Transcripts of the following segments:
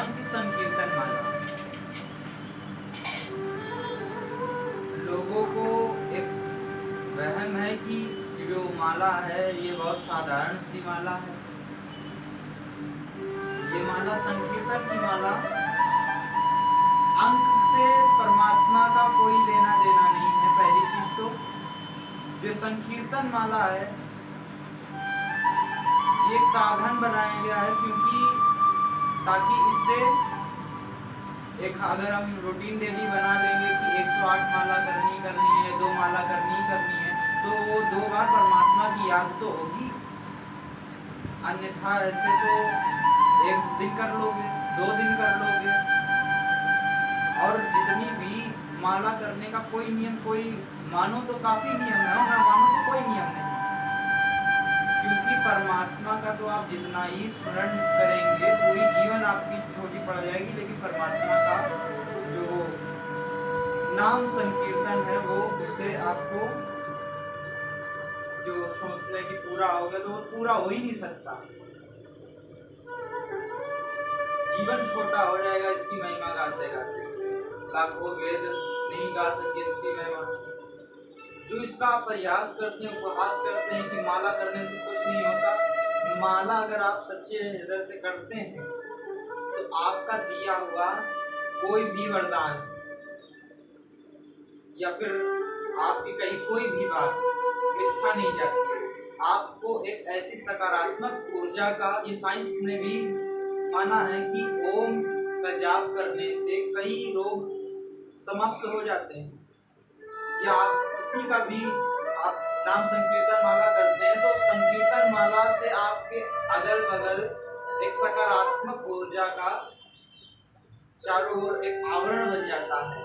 भगवान की संकीर्तन माला। लोगों को एक वहम है कि जो माला है ये बहुत साधारण सी माला है। ये माला संकीर्तन की माला, अंक से परमात्मा का कोई लेना देना नहीं है। पहली चीज तो जो संकीर्तन माला है ये एक साधन बनाया गया है, क्योंकि ताकि इससे एक अगर हम रूटीन डेली बना लेंगे कि 108 माला करनी है, 2 माला करनी है, तो वो 2 बार परमात्मा की याद तो होगी। अन्यथा ऐसे तो 1 दिन कर लोगे, 2 दिन कर लोगे। और जितनी भी माला करने का कोई नियम, कोई मानो तो काफी नियम है और ना मानो तो कोई नियम नहीं, क्योंकि परमात्मा का तो आप जितना ही स्मरण करेंगे पूरी जीवन आपकी छोटी पड़ जाएगी, लेकिन परमात्मा का जो नाम संकीर्तन है वो उससे आपको जो सोचते हैं कि पूरा हो गया, तो वो पूरा हो ही नहीं सकता। जीवन छोटा हो जाएगा इसकी महिमा गाते गाते। लाखों वेद नहीं गा सके इसकी महिमा। जो इसका प्रयास करते हैं, उपहास करते हैं कि माला करने से कुछ नहीं होता, माला अगर आप सच्चे हृदय से करते हैं तो आपका दिया हुआ कोई भी वरदान या फिर आपकी कही कोई भी बात मिथ्या नहीं जाती। आपको एक ऐसी सकारात्मक ऊर्जा का, ये साइंस ने भी माना है कि ओम का जाप करने से कई रोग समाप्त हो जाते हैं। या आप किसी का भी आप नाम संकीर्तन माला करते हैं तो संकीर्तन माला से आपके अगल बगल एक सकारात्मक ऊर्जा का चारों ओर एक आवरण बन जाता है।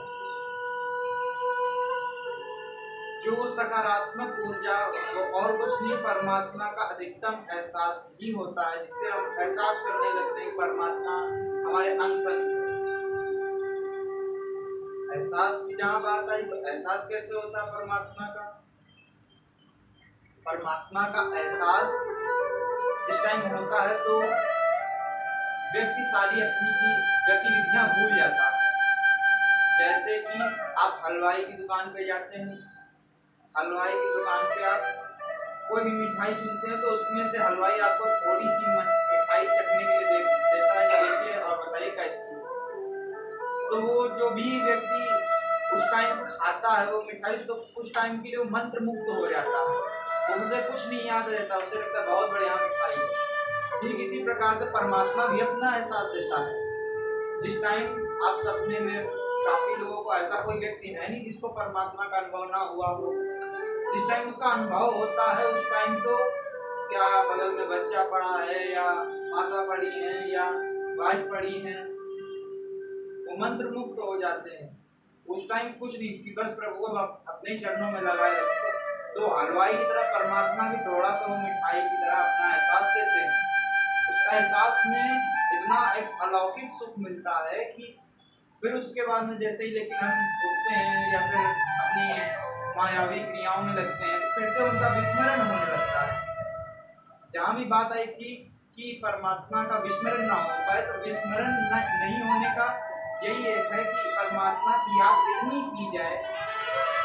जो सकारात्मक ऊर्जा वो और कुछ नहीं, परमात्मा का अधिकतम एहसास ही होता है, जिससे हम एहसास करने लगते हैं परमात्मा हमारे अंग संग। एहसास की जहाँ बात आई तो एहसास कैसे होता है परमात्मा का? परमात्मा का एहसास जिस टाइम होता है तो व्यक्ति सारी अपनी गतिविधियां भूल जाता है। जैसे कि आप हलवाई की दुकान पे जाते हैं, हलवाई की दुकान पे आप कोई भी मिठाई चुनते हैं तो उसमें से हलवाई आपको थोड़ी सी मिठाई चखने के लिए देता है, देखिए और बताइए कैसी। तो वो जो भी व्यक्ति उस टाइम खाता है वो मिठाई, तो कुछ टाइम के लिए वो मंत्र मुक्त हो जाता है, तो उसे कुछ नहीं याद रहता, उसे लगता है बहुत बढ़िया मिठाई है। ठीक इसी प्रकार से परमात्मा भी अपना एहसास देता है। जिस टाइम आप सपने में, काफी लोगों को ऐसा कोई व्यक्ति है नहीं जिसको परमात्मा का अनुभव ना हुआ हो। जिस टाइम उसका अनुभव होता है उस टाइम तो क्या बगल में बच्चा पड़ा है या माता पड़ी है या वाइफ पड़ी है, वो मंत्र मुक्त हो जाते हैं। उस टाइम कुछ नहीं कि बस प्रभु को अपने चरणों में लगाए रखो। तो हलवाई की तरह परमात्मा भी थोड़ा सा वो मिठाई की तरह अपना एहसास देते हैं। उस एहसास में इतना एक अलौकिक सुख मिलता है कि फिर उसके बाद में जैसे ही लेकिन हम उठते हैं या फिर अपनी मायावी क्रियाओं में लगते हैं तो फिर से उनका विस्मरण होने लगता है। जहाँ भी बात आई थी कि परमात्मा का विस्मरण ना हो पाए, तो विस्मरण नहीं होने का यही एक है कि परमात्मा की याद इतनी की जाए,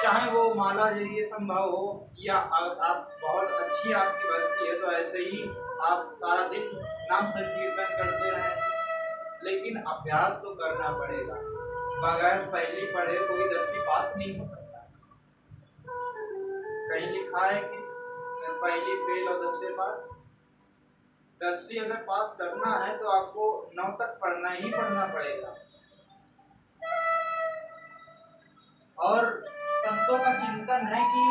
चाहे वो माला जरिए संभव हो या आप बहुत अच्छी आपकी भक्ति है तो ऐसे ही आप सारा दिन नाम संकीर्तन करते रहें, लेकिन अभ्यास तो करना पड़ेगा। बगैर पहली पढ़े कोई 10वीं पास नहीं हो सकता। कहीं लिखा है कि पहली फेल और 10वीं पास। 10वीं अगर पास करना है तो आपको 9 तक पढ़ना ही पढ़ना पड़ेगा। और संतों का चिंतन है कि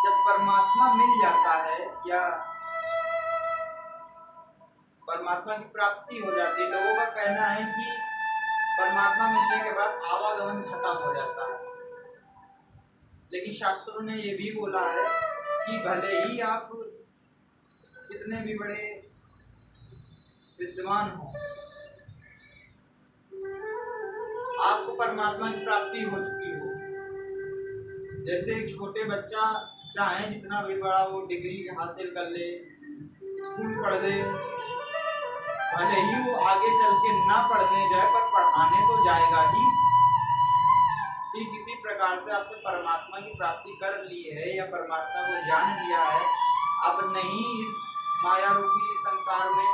जब परमात्मा मिल जाता है या परमात्मा की प्राप्ति हो जाती है, लोगों का कहना है कि परमात्मा मिलने के बाद आवागमन खत्म हो जाता है। लेकिन शास्त्रों ने ये भी बोला है कि भले ही आप कितने भी बड़े विद्वान हो, आपको परमात्मा की प्राप्ति हो चुकी हो। जैसे एक छोटे बच्चा चाहे जितना भी बड़ा वो डिग्री हासिल कर ले, स्कूल पढ़ ले, भले ही वो आगे चल के ना पढ़ने जाए पर पढ़ाने तो जाएगा ही। ठीक इसी प्रकार से आपने परमात्मा की प्राप्ति कर ली है या परमात्मा को जान लिया है, अब नहीं इस माया रूपी संसार में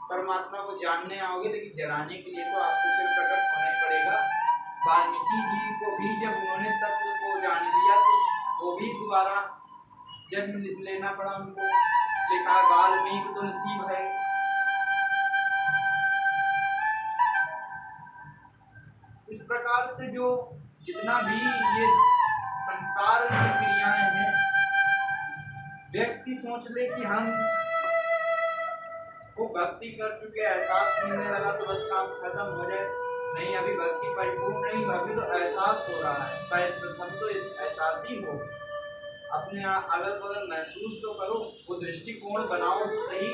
परमात्मा को जानने आओगे, लेकिन जलाने के लिए तो आपको फिर प्रकट होना ही पड़ेगा। वाल्मीकि जी को भी जब उन्होंने तत्व को जान लिया तो वो भी दोबारा जन्म लेना पड़ा उनको। लिखा है वाल्मीकि तो नसीब है। इस प्रकार से जो जितना भी ये संसार की क्रियाएं हैं, व्यक्ति सोच ले कि हम वो भक्ति कर चुके, एहसास मिलने लगा तो बस काम खत्म हो जाए। नहीं, अभी भक्ति परिपूर्ण नहीं, अभी तो एहसास हो रहा है। प्रथम तो इस एहसास ही हो, अपने अगल बगल महसूस तो करो, वो दृष्टिकोण बनाओ तो सही।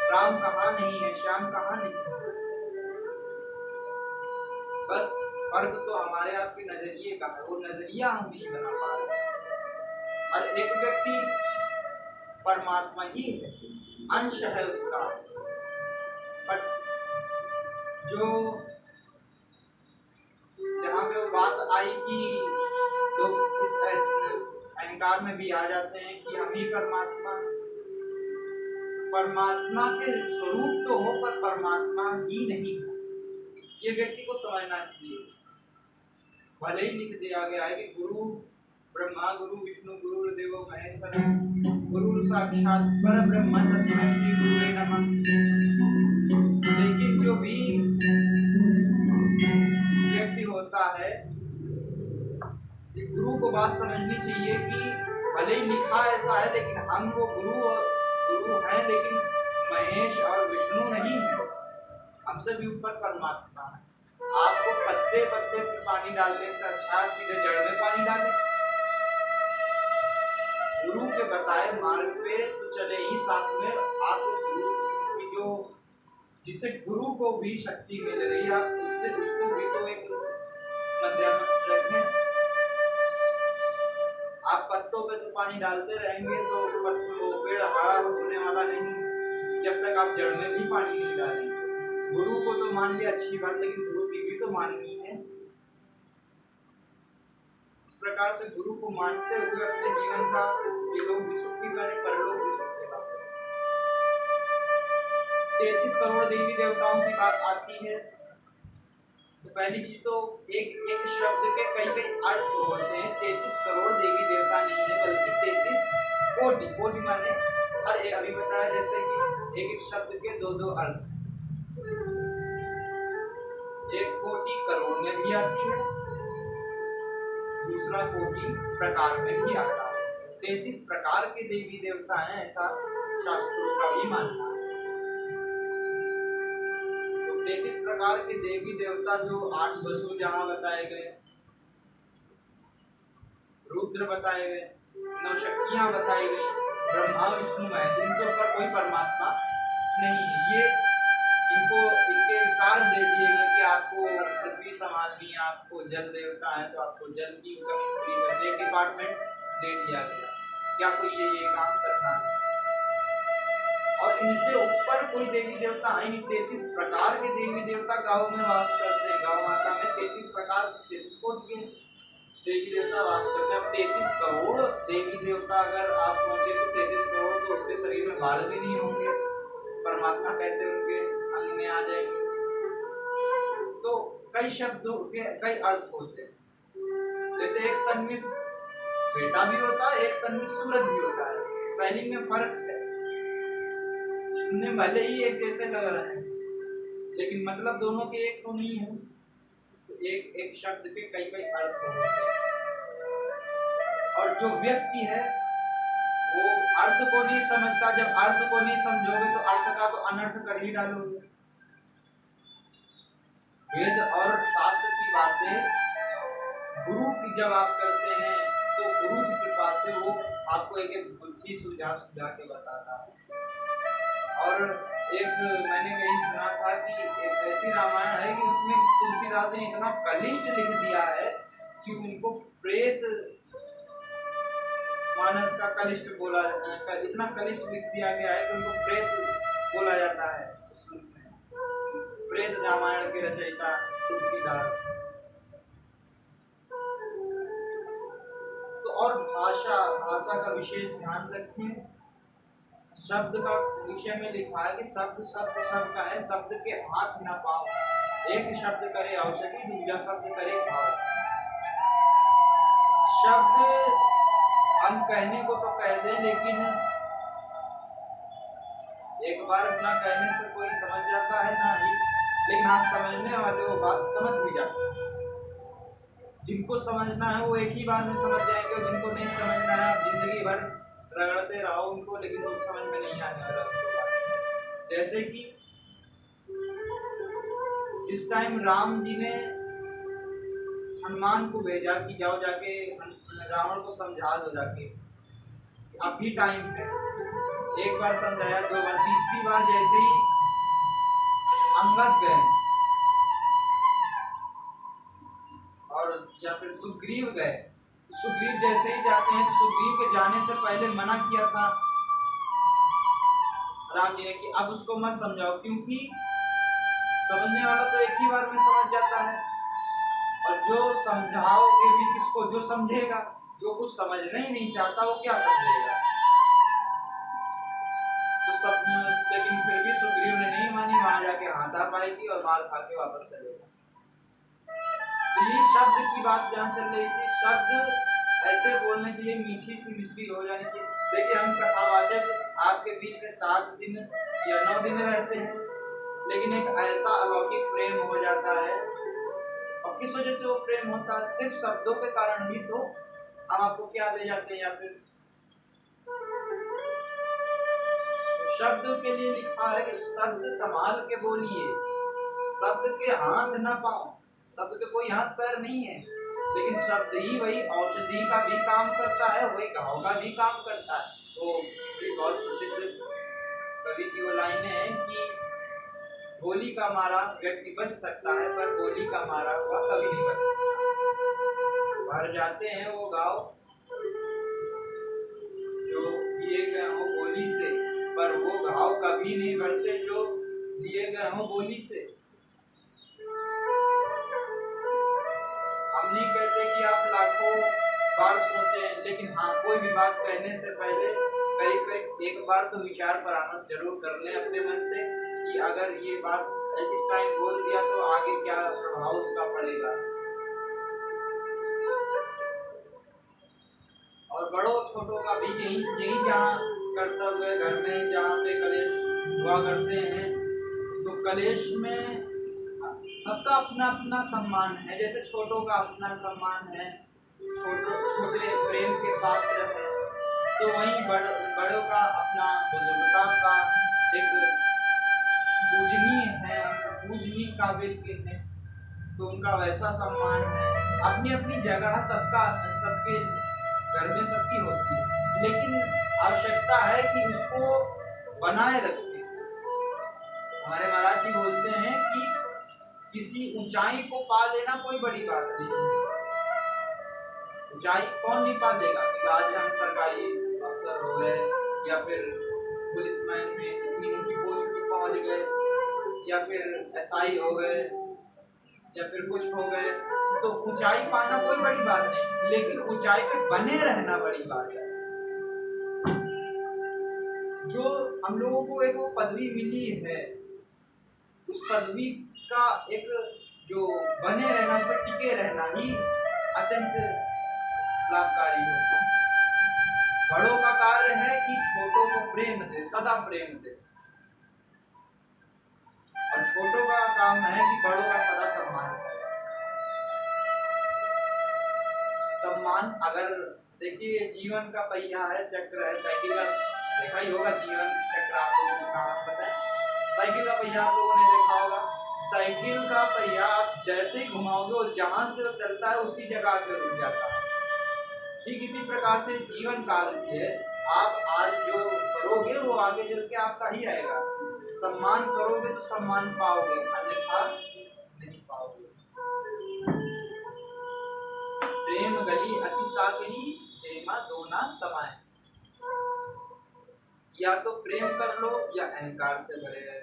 राम कहाँ नहीं है, श्याम कहाँ नहीं है, बस फर्क तो हमारे आपके नजरिए का है, वो नजरिया हम नहीं बना पा रहे। हर एक व्यक्ति परमात्मा ही है, अंश है उसका, बट जो जहाँ पे वो बात आई कि लोग इस अहंकार में भी आ जाते हैं कि हम ही परमात्मा के स्वरूप तो हो पर परमात्मा ही नहीं है, ये व्यक्ति को समझना चाहिए। भले ही लिख दिया गया है कि गुरु ब्रह्मा गुरु विष्णु गुरु देवो महेश्वर गुरु साक्षात परब्रह्म तस्मै श्री गुरुवे नमः, लेकिन जो भी व्यक्ति होता है, गुरु को बात समझनी चाहिए कि भले ही लिखा ऐसा है, लेकिन हम वो गुरु हैं, लेकिन महेश और विष्णु नहीं है, हमसे भी ऊपर परमात्मा है। आपको पत्ते पत्ते पे पानी डालने से अच्छा सीधे जड़ में पानी डालें। गुरु के बताए मार्ग पे तो चले ही साथ में, आप गुरु की जो जिसे गुरु को भी शक्ति मिल रही है, आप उससे उसको भी तो एक मध्यम रखें। आप पत्तों पे तो पानी डालते रहेंगे तो पेड़ हरा होने वाला नहीं, जब तक आप जड़ में भी पानी नहीं डालेंगे। गुरु को तो मान लिया अच्छी बात, लेकिन गुरु की भी तो माननी है। इस प्रकार से गुरु को मानते हुए अपने जीवन का ये लोग भी सुखी करें, परलोक भी सुखी करें। 33 करोड़ देवी देवताओं की बात आती है तो पहली चीज तो एक एक शब्द के कई कई अर्थ होते हैं। 33 करोड़ देवी देवता नहीं है, बल्कि 33 कोटि, कोटि माने हर एक, अभी बताया जैसे कि एक एक शब्द के दो दो अर्थ। एक कोटि करोड़ में भी आती है, दूसरा कोटि प्रकार में भी आता है। 33 प्रकार के देवी देवता हैं, ऐसा शास्त्रों का भी मानना है। तो 33 प्रकार के देवी देवता जो 8 वसु जहाँ बताए गए, रुद्र बताए गए, 9 शक्तियां बताई गई, ब्रह्मा विष्णु महेश, इनसे ऊपर कोई परमात्मा नहीं है। ये इनको इनके कार्य दे दिए गए कि आपको पृथ्वी संभालनी है, आपको जल देवता है तो आपको जल की कमी पूरी करने एक डिपार्टमेंट दे दिया गया कि आपको ये काम करना है। और इनसे ऊपर कोई देवी देवता है नहीं। 33 प्रकार के देवी देवता गाँव में वास करते हैं, गाँव माता में 33 प्रकार 33 कोटि के देवी देवता वास करते हैं। अब 33 करोड़ देवी देवता अगर आप सोचे तो 33 करोड़ तो उसके शरीर में बाल भी नहीं होंगे, परमात्मा कैसे उनके अंग में आ जाएंगे। तो कई शब्दों के कई अर्थ होते हैं। जैसे एक सन में बेटा भी होता है, एक सन में सूरज भी होता है, स्पेलिंग में फर्क है। सुनने भले ही एक जैसे लग रहे हैं, लेकिन मतलब दोनों के एक तो नहीं है। तो एक एक शब्द के कई कई अर्थ होते हैं। और जो व्यक्ति है वो अर्थ को नहीं समझता, जब अर्थ को नहीं समझोगे तो अर्थ का तो अनर्थ कर ही डालोगे। वेद और शास्त्र की बातें गुरु की जब आप करते हैं तो गुरु की कृपा से वो आपको एक एक बुद्धि सुझा के बताता है। और एक मैंने कहीं सुना था कि एक ऐसी रामायण है कि उसमें तुलसीदास ने इतना कलिष्ट लिख दिया है कि उनको प्रेत मानस का कलिष्ट बोला, इतना कलिष्ट लिख दिया गया है कि उनको प्रेत बोला जाता है प्रेत रामायण के रचयिता तुलसीदास। तो और भाषा का विशेष ध्यान रखें। शब्द का विषय में लिखा है कि शब्द शब्द सबका है, शब्द के हाथ न पाओ। एक शब्द करे औषधि, दूसरा शब्द करे घाव। शब्द हम कहने को तो कह दें, लेकिन एक बार ना कहने से कोई समझ जाता है ना ही, लेकिन हाँ समझने वाले वो बात समझ भी जाते हैं। जिनको समझना है वो एक ही बार में समझ जाएंगे, और जिनको नहीं समझना है आप जिंदगी भर रगड़ते रहो उनको, लेकिन वो समझ में नहीं आने वाला। जैसे कि जिस टाइम राम जी ने हनुमान को भेजा कि जाओ जाके रावण को समझा दो जाके, अभी टाइम है। एक बार समझाया, दो बार, तीसरी बार जैसे ही अंगद गए और या फिर सुग्रीव गए, सुग्रीव जैसे ही जाते हैं तो सुग्रीव के जाने से पहले मना किया था राम जी ने कि अब उसको मत समझाओ, क्योंकि समझने वाला तो एक ही बार में समझ जाता है, और जो समझाओगे भी किसको, जो समझेगा, जो कुछ समझना ही नहीं चाहता वो क्या समझेगा। तो सब, लेकिन फिर भी सुग्रीव ने नहीं मानी, वहां जाके हाथापाई की और मार खा के वापस चले गए। तो ये शब्द की बात जहाँ चल रही थी, शब्द ऐसे बोलने चाहिए, मीठी सी मिश्री हो जानी चाहिए। देखिए हम कथावाचक आपके बीच में 7 दिन या 9 दिन रहते हैं, लेकिन एक ऐसा अलौकिक प्रेम हो जाता है, और किस वजह से वो प्रेम होता है, सिर्फ शब्दों के कारण ही। तो हम आपको क्या दे जाते हैं, या फिर शब्द के लिए लिखा है कि शब्द संभाल के बोलिए, शब्द के हाथ ना पाओ। शब्द के कोई हाथ पैर नहीं है, लेकिन शब्द ही वही औषधि का भी काम करता है, वही घाव का भी काम करता है। तो किसी बहुत प्रसिद्ध कवि की वो लाइनें हैं कि गोली का मारा व्यक्ति बच सकता है, पर गोली का मारा हुआ कभी नहीं बच सकता। भर जाते हैं वो घाव जो दिए गए हो गोली से, पर वो घाव कभी नहीं भरते जो दिए गए हो गोली से। हम नहीं कहते कि आप लाखों बार सोचें, लेकिन हाँ कोई भी बात कहने से पहले करीब करीब एक बार तो विचार परामर्श जरूर कर लें अपने मन से कि अगर ये बात इस टाइम बोल दिया तो आगे क्या प्रभाव उसका पड़ेगा। और बड़ों छोटों का भी यही जहाँ कर्तव्य, घर में जहाँ पे कलेश हुआ करते हैं, तो कलेश में सबका अपना अपना सम्मान है। जैसे छोटों का अपना सम्मान है, छोटे प्रेम के पात्र हैं, तो वहीं बड़ों का अपना बुजुर्गता का एक पूजनीय है, पूजनीय काबिल के हैं, तो उनका वैसा सम्मान है। अपनी अपनी जगह सबके घर में सबकी होती है, लेकिन आवश्यकता है कि उसको बनाए रखें। हमारे महाराज जी बोलते हैं कि किसी ऊंचाई को पा लेना कोई बड़ी बात नहीं है। ऊंचाई कौन नहीं पा लेगा, कि आज हम सरकारी अफसर हो गए, या फिर पुलिसमैन में इतनी ऊंची पोस्ट पे पहुंच गए, या फिर एसआई हो गए, या फिर कुछ हो गए, तो ऊंचाई पाना कोई बड़ी बात नहीं, लेकिन ऊंचाई पे बने रहना बड़ी बात है। जो हम लोगों को एक वो पदवी मिली है, उस पदवी का एक जो बने रहना, उस पर टिके रहना ही अत्यंत लाभकारी होता है। बड़ों का कार्य है कि छोटों को प्रेम दे, सदा प्रेम दे, और छोटों का काम है कि बड़ों का सदा सम्मान करे। सम्मान, अगर देखिए जीवन का पहिया है, चक्र है, साइकिल का देखा ही होगा, जीवन चक्र आप लोगों को कहाँ पता है। साइकिल का पहिया आप लोगों ने देखा होगा, साइकिल का पहिया आप जैसे ही घुमाओगे और जहां से वो चलता है उसी जगह आकर रुक जाता है। ठीक इसी प्रकार से जीवन काल भी है, आप आज जो करोगे वो आगे चल के आपका ही आएगा। सम्मान करोगे तो सम्मान पाओगे, अन्यथा नहीं पाओगे। प्रेम गली अति साकरी, प्रेमा दोना समाए। या तो प्रेम कर लो या अहंकार से भरे रहो।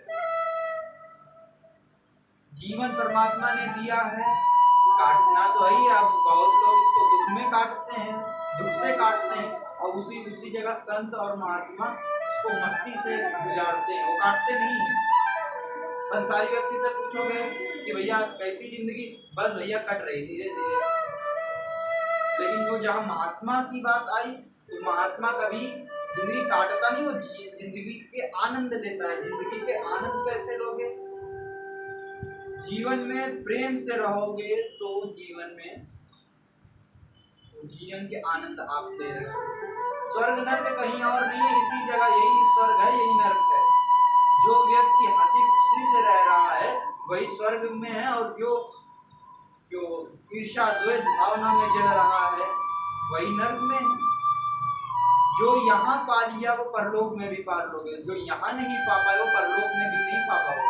जीवन परमात्मा ने दिया है, काटना तो है ही। अब बहुत लोग इसको दुख में काटते हैं, दुख से काटते हैं, और उसी जगह संत और महात्मा उसको मस्ती से गुजारते हैं, वो काटते नहीं हैं। संसारी व्यक्ति से पूछोगे कि भैया कैसी जिंदगी, बस भैया कट रही धीरे धीरे। लेकिन जो जहाँ महात्मा की बात आई, तो महात्मा कभी जिंदगी काटता नहीं, वो जिंदगी के आनंद लेता है। जिंदगी के आनंद कैसे लोगे? जीवन में प्रेम से रहोगे तो जीवन के आनंद आप ले रहे हो। स्वर्ग नर्क कहीं और नहीं है, इसी जगह यही स्वर्ग है, यही नर्क है। जो व्यक्ति हंसी खुशी से रह रहा है वही स्वर्ग में है, और जो ईर्ष्या द्वेष भावना में जल रहा है वही नर्क में है। जो यहाँ पा लिया वो परलोक में भी पा लोगे, जो यहाँ नहीं पा पाए वो परलोक में भी नहीं पा पाओगे।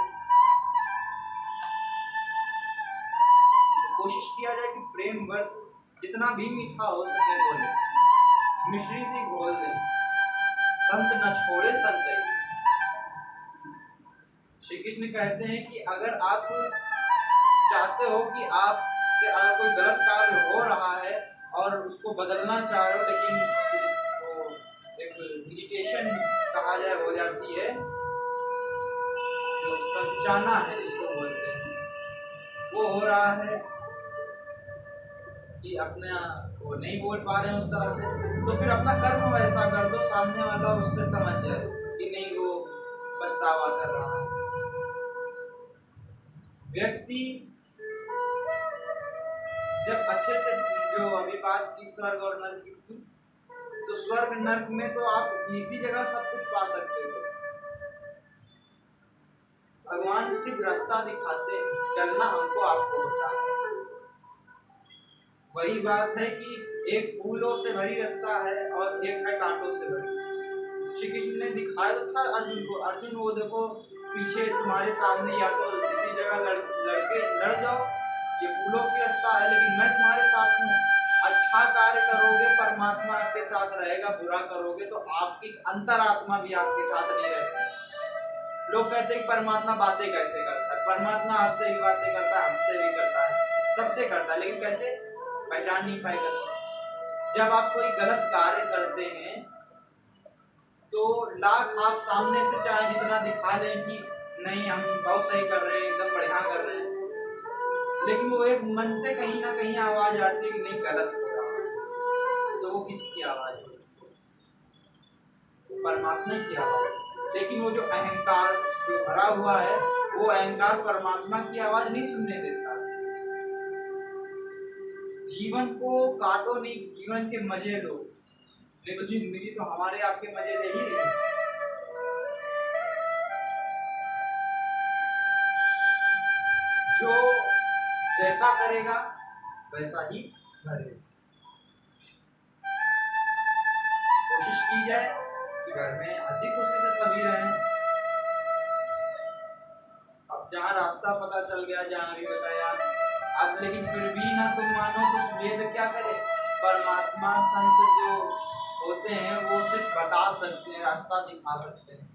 कोशिश किया जाए कि प्रेम वर्ष जितना भी मीठा हो सके बोले, मिश्री सी घोल दे, संत न छोड़े संत। श्री कृष्ण कहते हैं कि अगर आप चाहते हो कि आपसे अगर कोई गलत कार्य हो रहा है और उसको बदलना चाह रहे हो, लेकिन वो एक इरिटेशन कहा जाए हो जाती है, जो समझाना है जिसको बोलते हैं, वो हो रहा है कि अपना वो नहीं बोल पा रहे हैं उस तरह से, तो फिर अपना कर्म वैसा कर दो, सामने वाला उससे समझ जाए कि नहीं वो पछतावा कर रहा है। व्यक्ति जब अच्छे से, जो अभी बात की स्वर्ग और नर्क की, तो स्वर्ग नर्क में तो आप इसी जगह सब कुछ पा सकते हो। भगवान सिर्फ रास्ता दिखाते हैं, चलना हमको आपको होता है। वही बात है कि एक फूलों से भरी रास्ता है और एक है कांटों से भरी। श्री कृष्ण ने दिखाया तो था अर्जुन को, अर्जुन वो देखो पीछे तुम्हारे सामने या तो किसी जगह लड़ जाओ, ये फूलों की रास्ता है, लेकिन मैं तुम्हारे साथ हूँ। अच्छा कार्य करोगे परमात्मा आपके साथ रहेगा, बुरा करोगे तो आपकी अंतरात्मा भी आपके साथ नहीं रहती। लोग कहते हैं परमात्मा बातें कैसे करता है, परमात्मा आपसे भी बातें करता है, हमसे भी करता है, सबसे करता है, लेकिन कैसे पहचान नहीं पाएगा। जब आप कोई गलत कार्य करते हैं तो लाख आप सामने से चाहे जितना दिखा लें कि नहीं हम बहुत सही कर रहे हैं, एकदम बढ़िया कर रहे हैं, लेकिन वो एक मन से कहीं ना कहीं आवाज आती है कि नहीं गलत हो रहा है। तो वो किसकी आवाज है? परमात्मा की आवाज। लेकिन वो जो अहंकार जो भरा हुआ है, वो अहंकार परमात्मा की आवाज नहीं सुनने देता। जीवन को काटो नहीं, जीवन के मजे लो, नहीं तो जिंदगी तो हमारे आपके मजे ले ही रही। जो जैसा करेगा वैसा ही भरेगा। कोशिश की जाए कि घर में हंसी खुशी से सभी रहें। अब जहाँ रास्ता पता चल गया, जहाँ भी बताया, अब लेकिन फिर भी ना तुम मानो तो वेद क्या करे? परमात्मा संत जो होते हैं वो सिर्फ बता सकते हैं, रास्ता दिखा सकते हैं,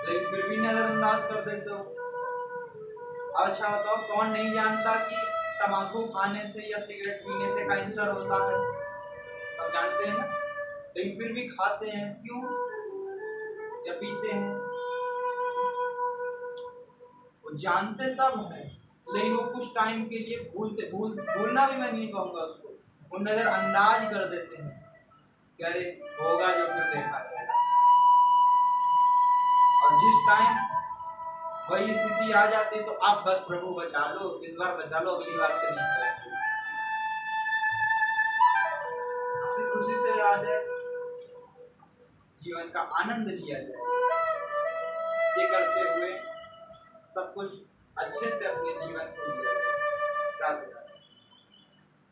लेकिन फिर भी नजरअंदाज कर देते हो। अच्छा बताओ, कौन नहीं जानता कि तंबाकू खाने से या सिगरेट पीने से कैंसर होता है? सब जानते हैं ना, लेकिन फिर भी खाते हैं। क्यों? या पीते हैं। वो जानते सब हैं, लेकिन वो कुछ टाइम के लिए भूलना भी मैं नहीं कहूँगा उसको, वो नजरअंदाज कर देते हैं कि अरे होगा जो फिर देखा जाएगा। और जिस टाइम वही स्थिति आ जाती तो आप बस प्रभु बचा लो, इस बार बचा लो, अगली बार से नहीं करेंगे। हंसी खुशी से रहा जाए, जीवन का आनंद लिया जाए। ये करते हुए सब कुछ अच्छे से अपने जीवन को लिया जाए।